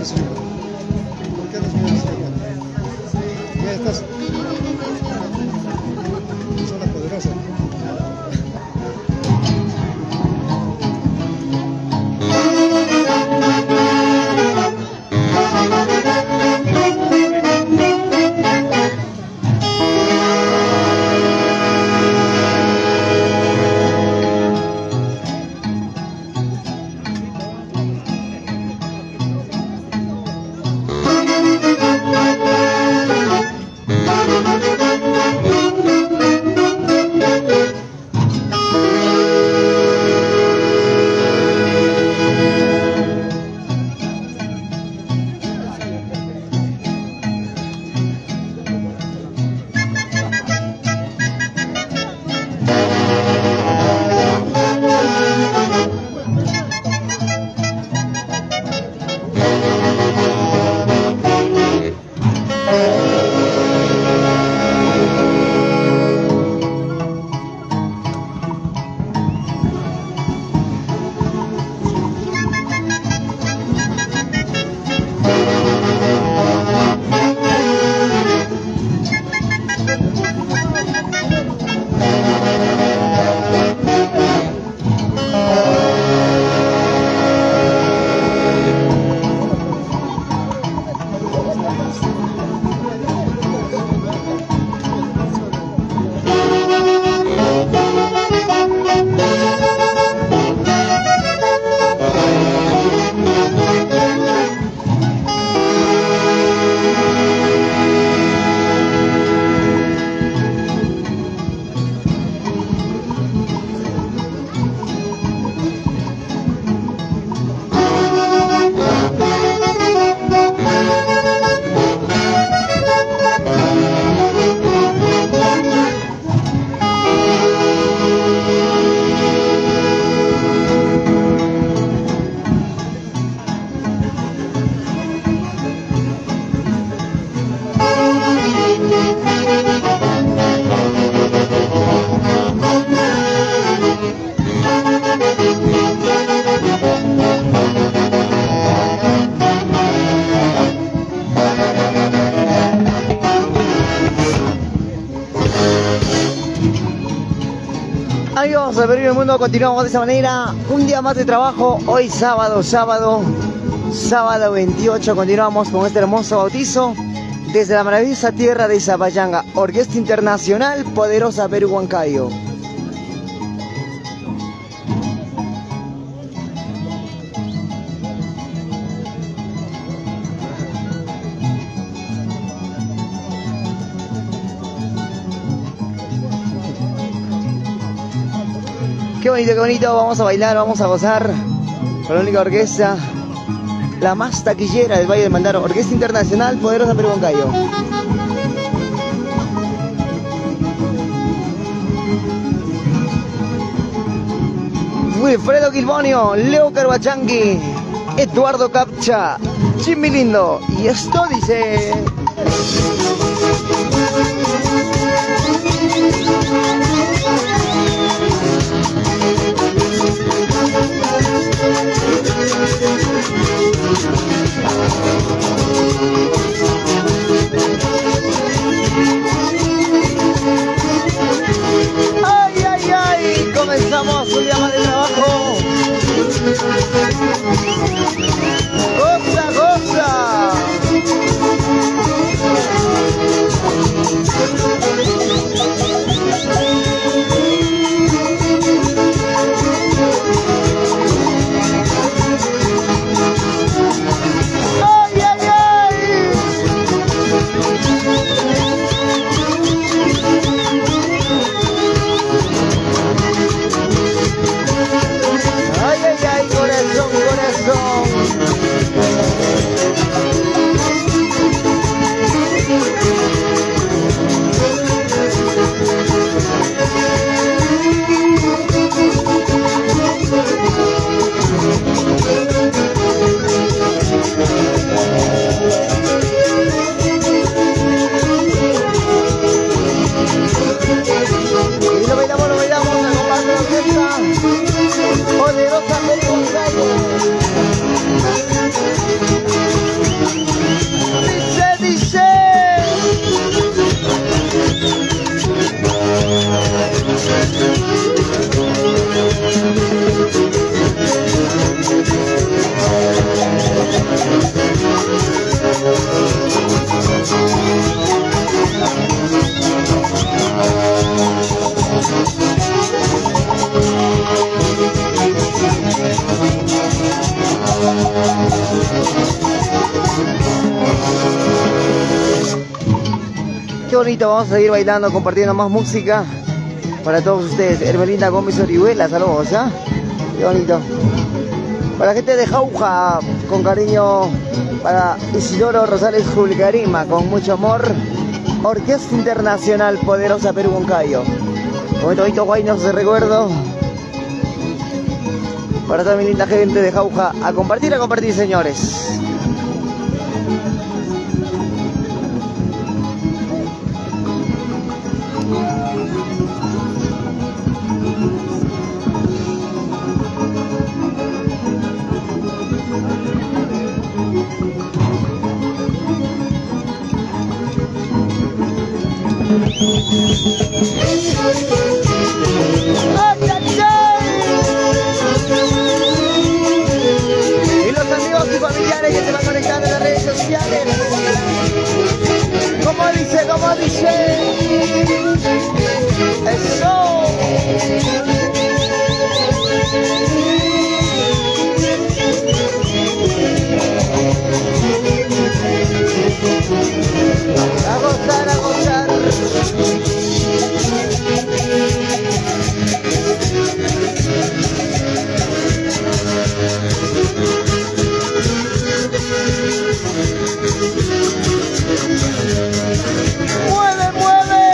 señor? ¿Por qué no se mira, señor? Ya estás. Persona poderosa. Amigos de Perú y el Mundo, continuamos de esa manera. Un día más de trabajo. Hoy sábado 28, continuamos con este hermoso bautizo desde la maravillosa tierra de Zapayanga. Orquesta Internacional Poderosa Perú Huancayo. Qué bonito, qué bonito. Vamos a bailar, vamos a gozar con la única orquesta, la más taquillera del Valle del Mandaro. Orquesta Internacional Poderosa Perú Huancayo. Wilfredo Quilbonio, Leo Carhuachanqui, Eduardo Capcha, Jimmy Lindo. Y esto dice... ¡Ay, ay, ay! Comenzamos un día más de trabajo. ¡Goza, goza! ¡Ay, ay, ay! ¡Ay, ay, ay! Corazón, corazón. Y lo bailamos, acompañando la orquesta Poderosa Perú Huancayo. bonito, vamos a seguir bailando, compartiendo más música para todos ustedes. Hermelinda Gómez Orihuela, saludos, ¿ah? Qué bonito. Para la gente de Jauja, con cariño, para Isidoro Rosales Julgarima, con mucho amor. Orquesta Internacional Poderosa Perú Huancayo. Bonito guaynos de recuerdo. Para toda mi linda gente de Jauja, a compartir, señores. Y los amigos y familiares que se van conectando en las redes sociales. ¿Cómo dice? ¿Cómo dice? ¡Eso! A gozar, a gozar. ¡Mueve, mueve!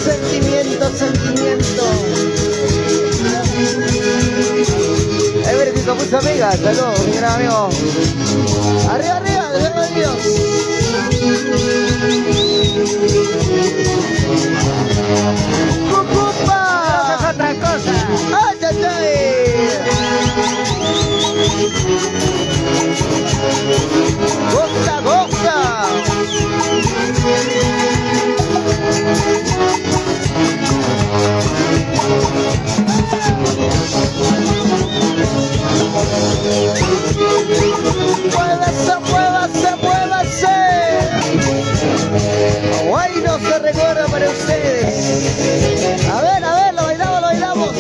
Sentimiento, sentimiento. A ver, que con muchas amigas, saludos, mi gran amigo. Arriba, arriba, desde Dios. ¡Cucupa! Eso es otra cosa. ¡Ay, ay, ay! ¡Goza, goza! ¡Muévase, muévase, muévase! ¡Guay, no se recuerda para ustedes! A ver, lo bailamos, lo bailamos.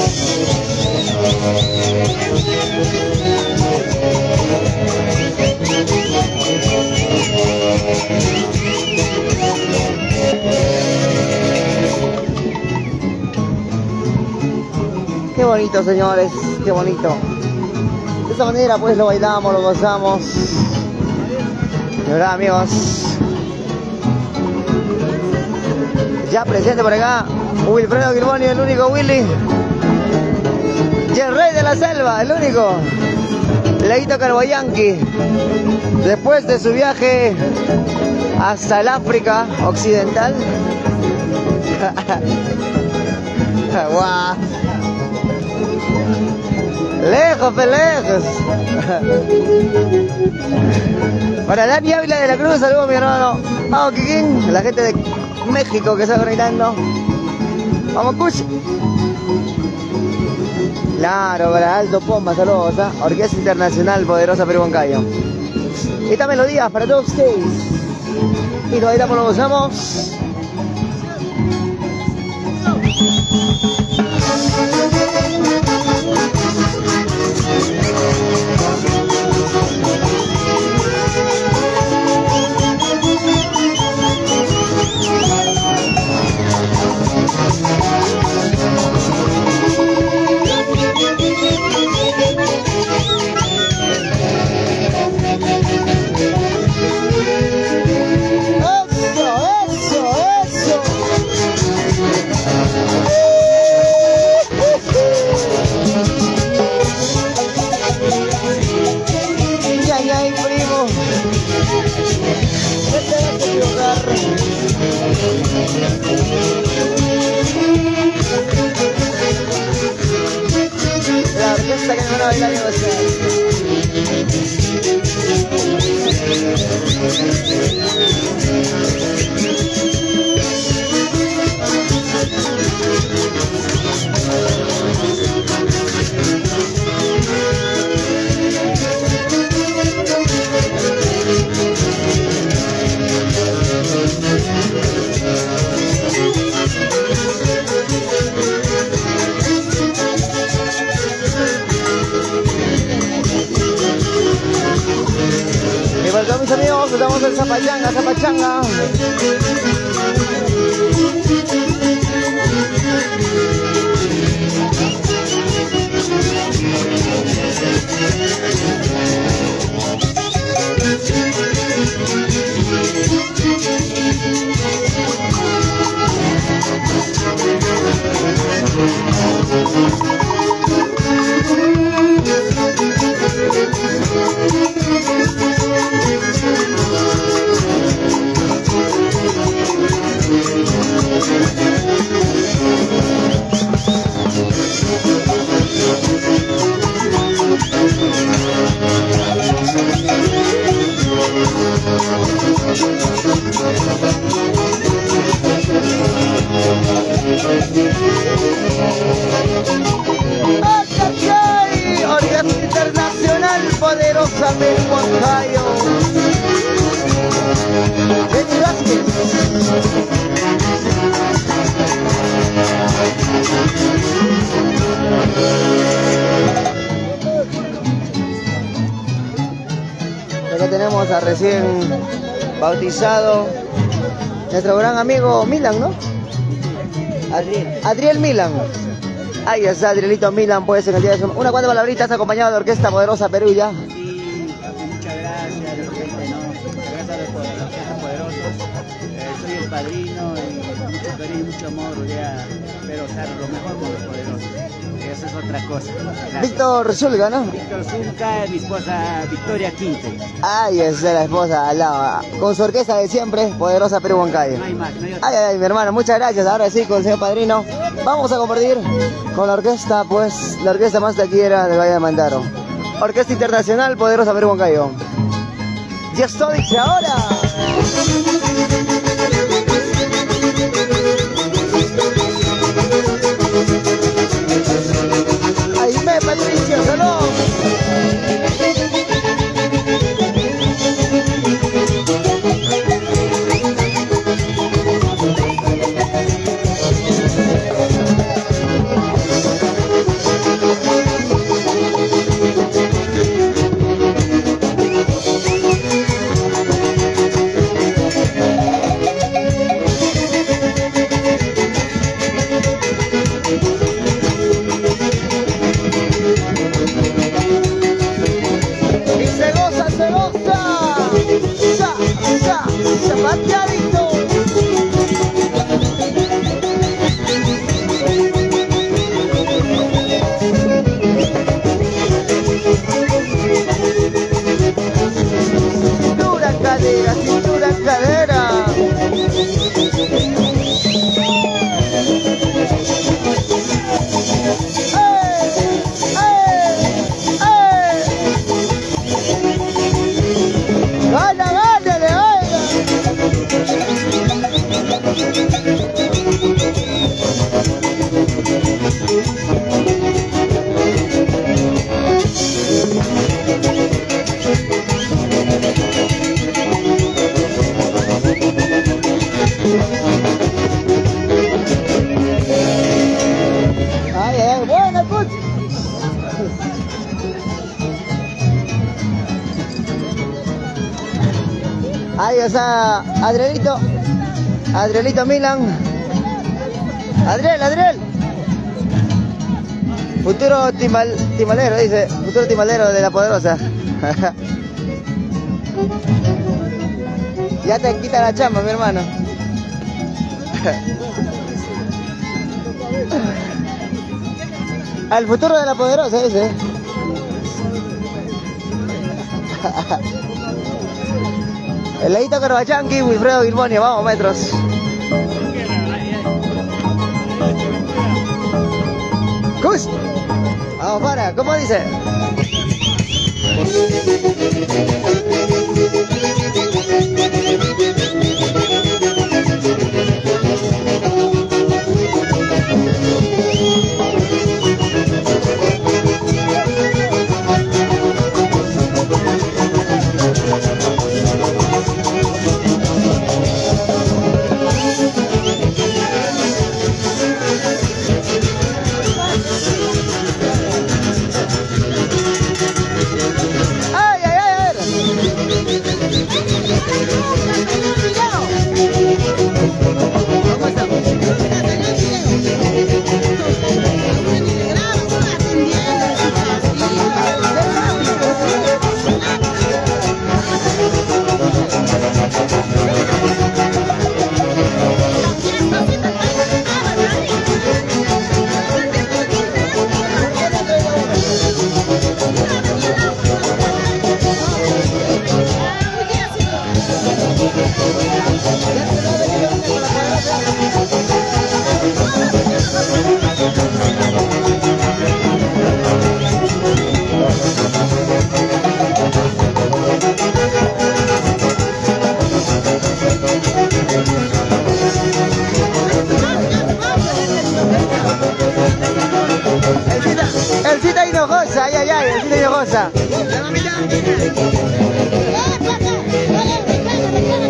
Qué bonito, señores, qué bonito. De esta manera pues lo bailamos, lo gozamos. De verdad, amigos. Ya presente por acá Wilfredo Girboni, el único Willy. Y el rey de la selva, el único Leito Carboyanqui. Después de su viaje hasta el África Occidental. ¡Guau! Lejos, lejos. Para Dani Ávila de la Cruz, saludos mi hermano. Vamos, Kikín, la gente de México que está conectando. Vamos, Kuch. Claro, para Aldo Pomba, saludos, ¿eh? Orquesta Internacional Poderosa Perú Huancayo. Esta melodía para todos ustedes. Y lo bailamos, lo gozamos. La orquesta que me van a bailar en todos mis amigos, nos vamos al Zapachanga, Zapachanga. Orquesta Internacional Poderosa Perú Huancayo. Benny Vázquez. Acá tenemos a recién bautizado nuestro gran amigo Milan, ¿no? Adriel Milan. Ahí está Adrielito Milan, pues en el día de su... Una cuantas palabritas acompañado de Orquesta Poderosa Perú ya. Sí, muchas gracias, de repente, ¿no? Gracias a la Orquesta Poderosa. Soy el padrino y mucho cariño, mucho amor, ya espero ser lo mejor con los poderosos. Eso es otra cosa. Gracias. Víctor Zulga, ¿no? Víctor Zulga, mi esposa Victoria Quinte. Ahí está la esposa al lado, con su orquesta de siempre, Poderosa Perú Huancayo. No hay más, no hay otra. Ay, mi hermano, muchas gracias. Ahora sí, con el señor padrino, vamos a compartir con la orquesta, pues, la orquesta más taquillera de Valle de Mandaro. Orquesta Internacional Poderosa Perú Huancayo. Ya estoy, dice ahora. Aime Patricio, salud. Zapateadito. Cintura, cadera, cintura, cadera. Ahí está Adrielito Milan. Adriel. Futuro timalero, dice. Futuro timalero de la Poderosa. Ya te quita la chamba, mi hermano. Al futuro de la Poderosa, dice. El Leito Carbachanqui, Wilfredo Bilbonio, vamos metros. ¡Cus! Vamos para, ¿cómo dice?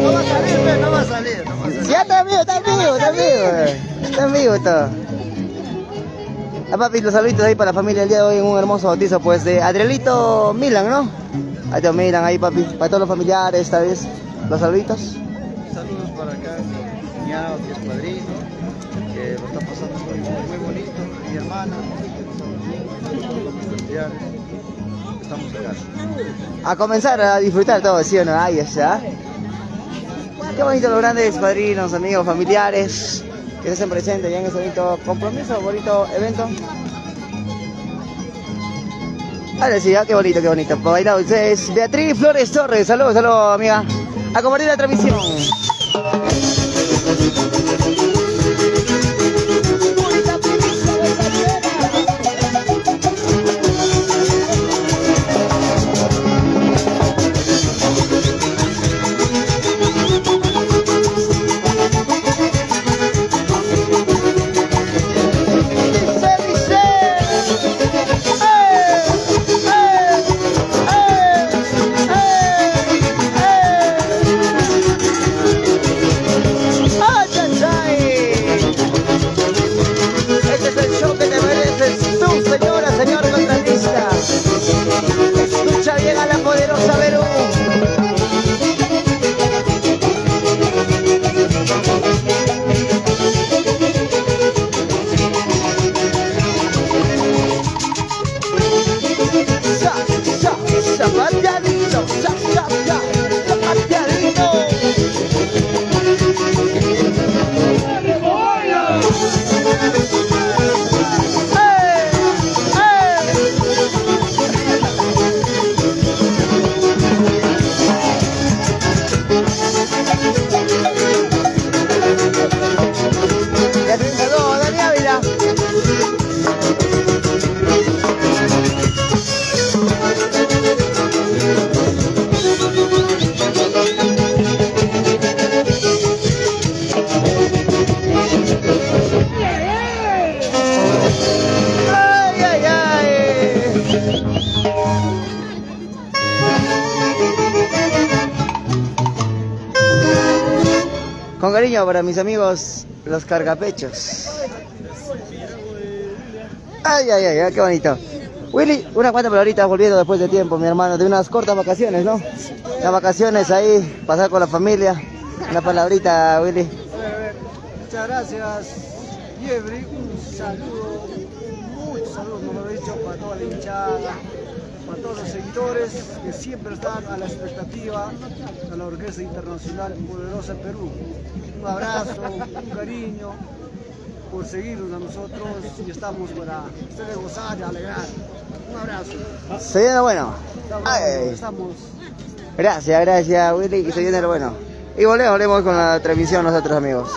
No va a salir, pues, no va a salir. No va a salir. Ya está vivo, está vivo, está vivo. Está vivo todo. Ah, papi, los saluditos ahí para la familia el día de hoy en un hermoso bautizo, pues, de Adrielito Milan, ¿no? Adrielito Milan ahí, papi, para todos los familiares, esta vez, los saluditos. Saludos para acá, mi cuñado, que es padrino, que lo está pasando muy bonito, mi hermana, todos los familiares, estamos acá. A comenzar a disfrutar todo, ¿sí o no? Ahí está. Qué bonito los grandes padrinos, amigos, familiares que se hacen presentes ya en ese bonito compromiso, bonito evento. Ahora sí, qué bonito, qué bonito. Para bailar ustedes, Beatriz Flores Torres, saludos, saludos, amiga. A compartir la transmisión. Con cariño para mis amigos, los cargapechos. Ay, ay, ay, qué bonito. Willy, una cuanta palabrita volviendo después de tiempo, mi hermano, de unas cortas vacaciones, ¿no? Las vacaciones ahí, pasar con la familia. Una palabrita, Willy. Muchas gracias, Yebri. Un saludo, muchos saludos, como lo he dicho, para toda la hinchada, para todos los seguidores que siempre están a la expectativa de la Orquesta Internacional Poderosa Perú. Un abrazo, un cariño por seguirnos a nosotros y estamos para ustedes gozar y alegrar. Un abrazo. Se viene lo bueno. Estamos. Gracias, gracias, Willy, y se viene lo bueno. Y volvemos con la transmisión nosotros, amigos.